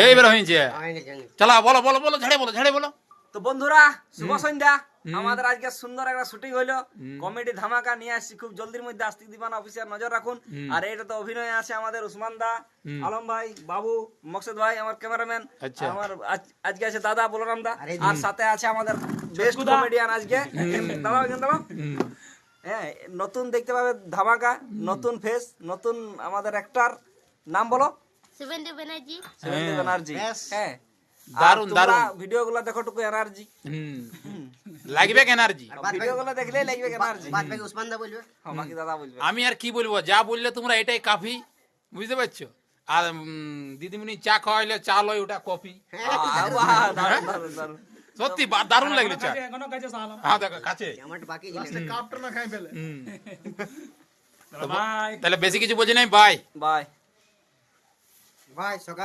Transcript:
এইবার হয়েছে। চলা বলো বলো বলো, ঝাড়ে বলো। তো বন্ধুরা শুভ সন্ধ্যা। আমাদের আজকে সুন্দর একটা শুটিং হইলো, কমেডি ধামাকা নিয়ে আসছি, খুব জলদির মধ্যে আস্তিক দিবানা অফিসিয়াল নজর রাখুন। আর এটা তো অভিনয় আছে আমাদের উসমান দা, আলম ভাই, বাবু, মকসুদ ভাই আমার ক্যামেরাম্যান, আচ্ছা। আমার আজকে আছে দাদা বলরাম দা, আর সাথে আছে আমাদের বেস্ট কমেডিয়ান আজকে দাঁড়াও এখানে দাঁড়াও। হ্যাঁ, নতুন দেখতে পাবে ধামাকা, নতুন ফেস, নতুন আমাদের অ্যাক্টর, নাম বলো? শুভেন্দু ব্যানার্জি। শুভেন্দু ব্যানার্জি। হ্যাঁ, দারুন দারুন। ভিডিওগুলো দেখো টুকু এনার্জি লাগবে এনার্জি। ভিডিওগুলো দেখলে লাগবে এনার্জি। বাকি উসমান দা বলবে। হ্যাঁ, বাকি দাদা বলবে। আমি আর কি বলবো, যা বললে তোমরা এটাই কাফি, বুঝতে পারছো। আর দিদিমণি চা খাওয়াইলে চা লয়, ওটা কফি। বাহ, দারুণ, দারুণ, দারুণ। সত্যি দারুণ লাগলো চা। হ্যাঁ দেখো কাছে। আমারটা বাকি তাহলে বেশি কিছু বোঝে নাই। Bye bye. ভাই সকাল